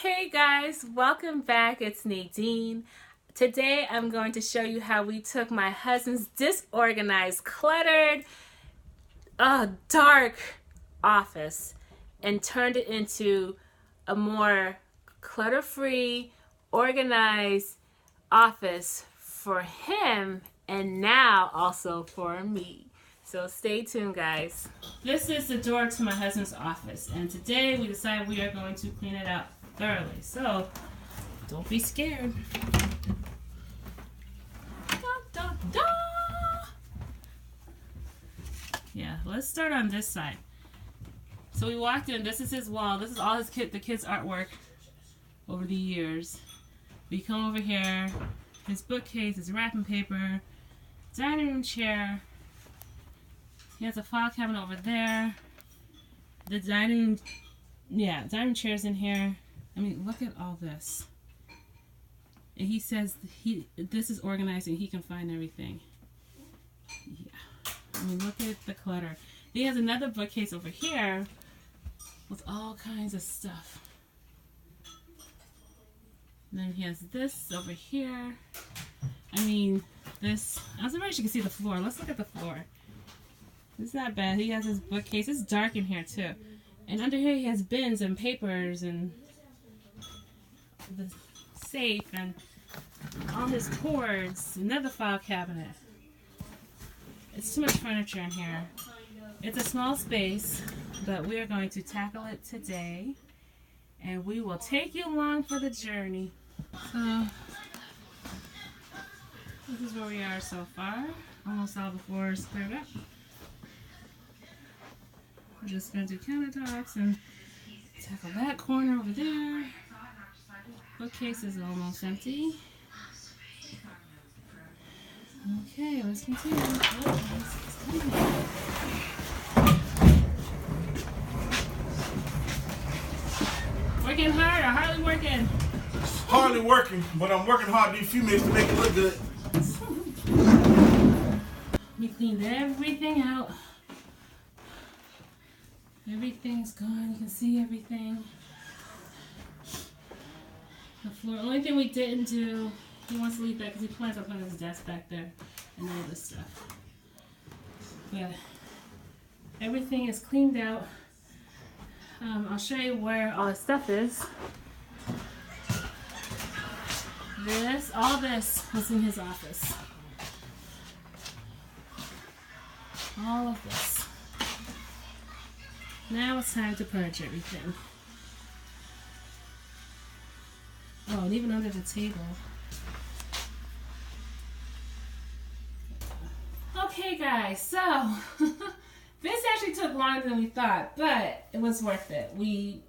Hey guys, welcome back. It's Nadine. Today I'm going to show you how we took my husband's disorganized, cluttered, dark office and turned it into a more clutter-free, organized office for him and now also for me. So stay tuned, guys. This is the door to my husband's office, and today we decided we are going to clean it out thoroughly. So don't be scared. Da, da, da. Yeah, let's start on this side. So we walked in. This is his wall. This is all the kids' artwork over the years. We come over here. His bookcase, his wrapping paper, dining room chair. He has a file cabinet over there. The dining chair's in here. I mean, look at all this. And he says this is organized and he can find everything. Yeah. I mean, look at the clutter. He has another bookcase over here with all kinds of stuff. And then he has this over here. I mean, this. I'm surprised you can see the floor. Let's look at the floor. It's not bad. He has his bookcase. It's dark in here too. And under here he has bins and papers and the safe and all his cords. Another file cabinet. It's too much furniture in here. It's a small space, but we are going to tackle it today. And we will take you along for the journey. So, this is where we are so far. Almost all the floors cleared up. We're just going to do countertops and tackle that corner over there. Bookcase is almost empty. Okay, let's continue. Working hard or hardly working? Hardly working, but I'm working hard these few minutes to make it look good. We cleaned everything out. Everything's gone. You can see everything. The floor. Only thing we didn't do, he wants to leave that because he plans on putting his desk back there and all this stuff. But everything is cleaned out. I'll show you where all the stuff is. All this was in his office. All of this. Now it's time to purge everything. Oh, and even under the table. Okay, guys, so this actually took longer than we thought, but it was worth it. We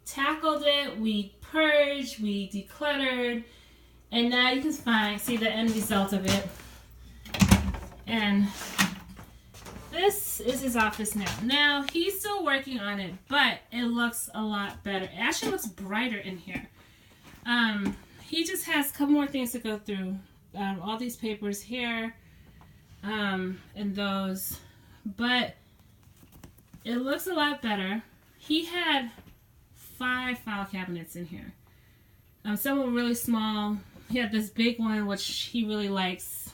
tackled it, we purged, we decluttered, and now you can see the end result of it. And this is his office now. Now, he's still working on it, but it looks a lot better. It actually looks brighter in here. He just has a couple more things to go through. All these papers here, and those. But it looks a lot better. He had 5 file cabinets in here. Some were really small. He had this big one, which he really likes.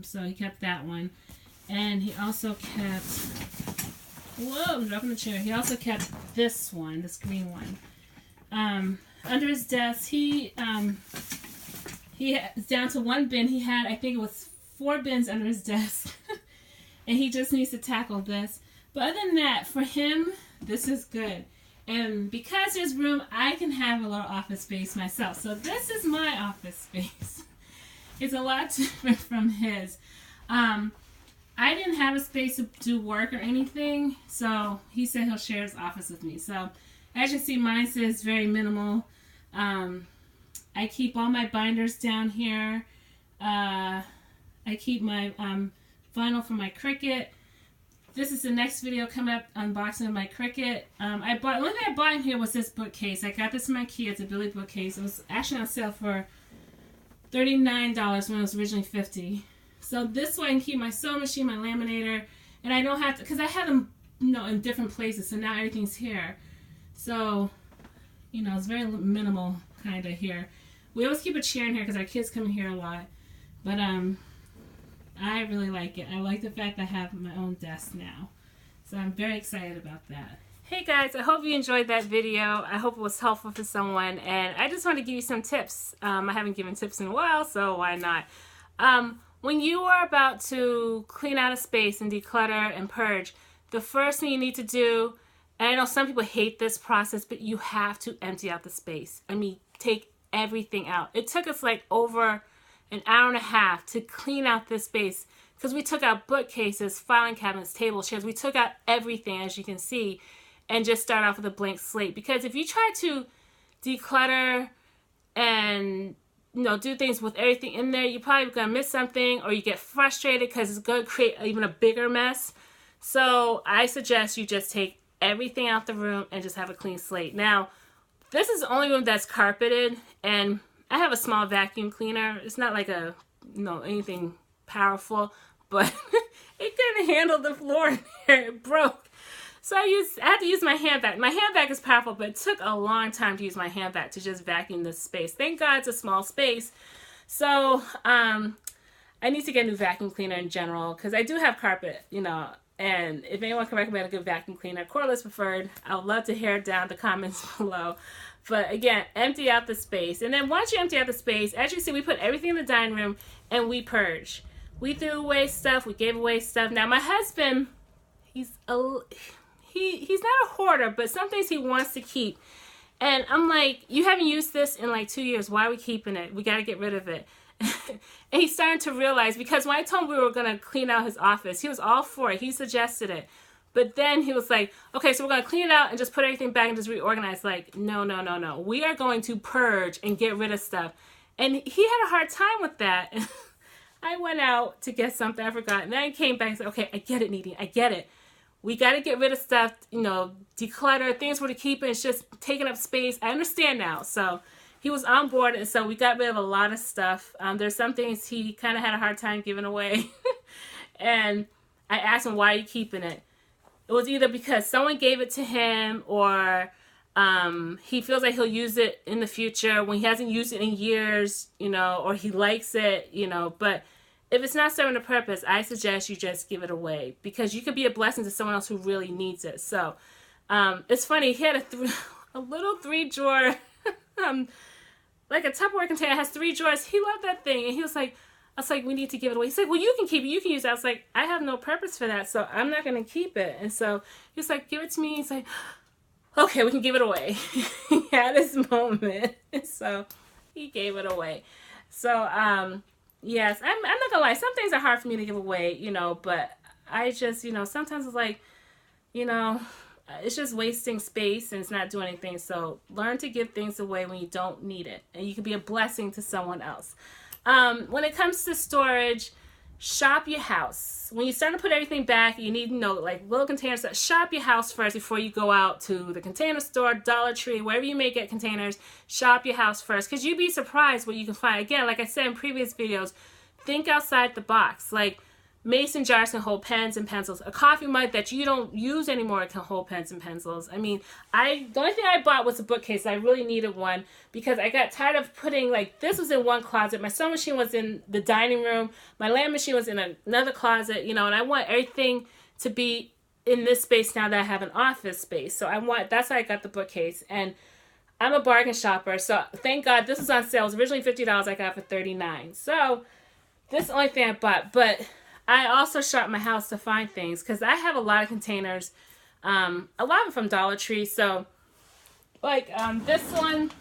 So he kept that one. And he also kept, whoa, I'm dropping the chair. He also kept this one, this green one. Under his desk, he is down to 1 bin. He had, I think it was 4 bins under his desk. And he just needs to tackle this. But other than that, for him, this is good. And because there's room, I can have a little office space myself. So this is my office space. It's a lot different from his. I didn't have a space to do work or anything, so he said he'll share his office with me. So, as you see, mine says very minimal. I keep all my binders down here. I keep my vinyl for my Cricut. This is the next video coming up, unboxing of my Cricut. The only thing I bought in here was this bookcase. I got this from IKEA. It's a Billy bookcase. It was actually on sale for $39 when it was originally $50. So this way I can keep my sewing machine, my laminator, and I don't have to, because I have them, in different places, so now everything's here. So You know, it's very minimal kind of here. We always keep a chair in here because our kids come in here a lot. But I really like it. I like the fact that I have my own desk now. So I'm very excited about that. Hey guys, I hope you enjoyed that video. I hope it was helpful for someone. And I just want to give you some tips. I haven't given tips in a while, so why not? When you are about to clean out a space and declutter and purge, the first thing you need to do, and I know some people hate this process, but you have to empty out the space. I mean, take everything out. It took us like over an hour and a half to clean out this space because we took out bookcases, filing cabinets, tables, chairs. We took out everything, as you can see, and just start off with a blank slate. Because if you try to declutter and do things with everything in there, you're probably going to miss something, or you get frustrated because it's going to create even a bigger mess. So I suggest you just take everything out the room and just have a clean slate. Now, this is the only room that's carpeted, and I have a small vacuum cleaner. It's not like anything powerful, but it couldn't handle the floor in there. It broke. So I had to use my hand vac. My hand vac is powerful, but it took a long time to use my hand vac to just vacuum this space. Thank God it's a small space. So I need to get a new vacuum cleaner in general because I do have carpet, and if anyone can recommend a good vacuum cleaner, cordless preferred, I would love to hear it down in the comments below. But again, empty out the space. And then once you empty out the space, as you can see, we put everything in the dining room and we purge. We threw away stuff. We gave away stuff. Now, my husband, he's not a hoarder, but some things he wants to keep. And I'm like, you haven't used this in like 2 years. Why are we keeping it? We got to get rid of it. And he's starting to realize, because when I told him we were going to clean out his office, he was all for it. He suggested it. But then he was like, okay, so we're going to clean it out and just put everything back and just reorganize. Like, no. We are going to purge and get rid of stuff. And he had a hard time with that. I went out to get something, I forgot. And then I came back and said, okay, I get it, Needy. I get it. We got to get rid of stuff, declutter, things we're to keep. It's just taking up space. I understand now. So he was on board, and so we got rid of a lot of stuff. There's some things he kind of had a hard time giving away. And I asked him, why are you keeping it? It was either because someone gave it to him, or he feels like he'll use it in the future when he hasn't used it in years, or he likes it, But if it's not serving a purpose, I suggest you just give it away, because you could be a blessing to someone else who really needs it. So it's funny. He had a little 3-drawer, like a Tupperware container. It has 3 drawers. He loved that thing, and he was like, I was like, we need to give it away. He's like, well, you can keep it. You can use it. I was like, I have no purpose for that, so I'm not going to keep it. And so he was like, give it to me. He's like, okay, we can give it away. He had his moment. So he gave it away. So, yes, I'm not going to lie. Some things are hard for me to give away, but I just, sometimes it's like, it's just wasting space and it's not doing anything. So learn to give things away when you don't need it, and you can be a blessing to someone else. When it comes to storage, shop your house. When you start to put everything back, you need like little containers. Shop your house first before you go out to the container store, Dollar Tree, wherever you may get containers. Shop your house first, because you'd be surprised what you can find. Again, like I said in previous videos, think outside the box. Like, mason jars can hold pens and pencils. A coffee mug that you don't use anymore can hold pens and pencils. I mean, the only thing I bought was a bookcase. I really needed one because I got tired of putting, this was in one closet. My sewing machine was in the dining room. My lamb machine was in another closet, and I want everything to be in this space now that I have an office space. So that's why I got the bookcase. And I'm a bargain shopper, so thank God this was on sale. It was originally $50. I got it for $39. So this is the only thing I bought. But I also shop my house to find things, because I have a lot of containers, a lot of them from Dollar Tree. So, like this one,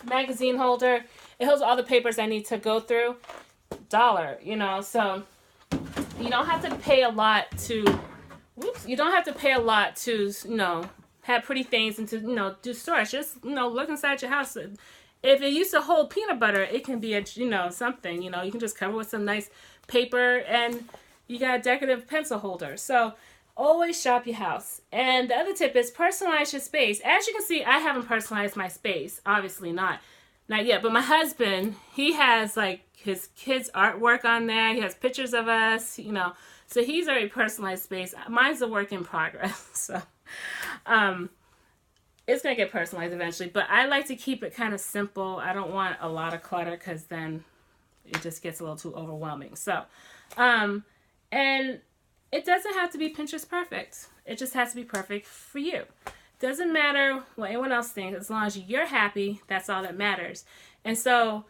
magazine holder, it holds all the papers I need to go through. $1, so you don't have to pay a lot to, have pretty things and to, do storage. Just, look inside your house. If it used to hold peanut butter, it can be something, you can just cover with some nice paper, and you got a decorative pencil holder. So always shop your house. And the other tip is personalize your space. As you can see, I haven't personalized my space. Obviously not yet. But my husband, he has his kids' artwork on there. He has pictures of us, So he's already personalized space. Mine's a work in progress. So it's going to get personalized eventually, but I like to keep it kind of simple. I don't want a lot of clutter because then it just gets a little too overwhelming. So, and it doesn't have to be Pinterest perfect. It just has to be perfect for you. Doesn't matter what anyone else thinks. As long as you're happy, that's all that matters. And so,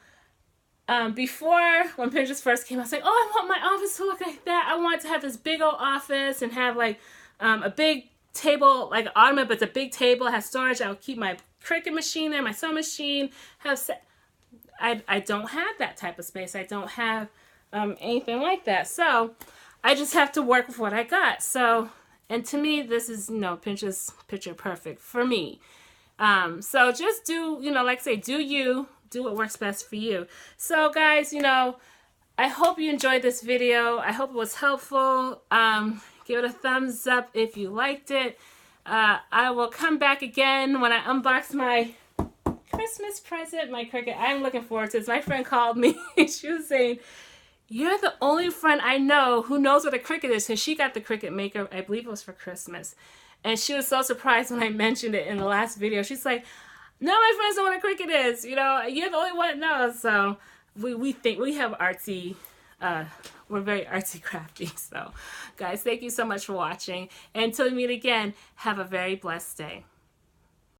before, when Pinterest first came, I was like, oh, I want my office to look like that. I want to have this big old office and have like a big table, like an ottoman, but it's a big table. It has storage. I'll keep my Cricut machine there, my sewing machine. I don't have that type of space. I don't have anything like that. So I just have to work with what I got. So, and to me, this is, Pinterest picture perfect for me. So just do, like I say, do what works best for you. So guys, I hope you enjoyed this video. I hope it was helpful. Give it a thumbs up if you liked it. I will come back again when I unbox my Christmas present, my Cricut. I'm looking forward to this. My friend called me. She was saying, you're the only friend I know who knows what a Cricut is, because she got the Cricut Maker, I believe it was for Christmas. And she was so surprised when I mentioned it in the last video. She's like, none of my friends know what a Cricut is. You're the only one that knows. So we think we have artsy, we're very artsy crafty. So guys, thank you so much for watching. And until we meet again, have a very blessed day.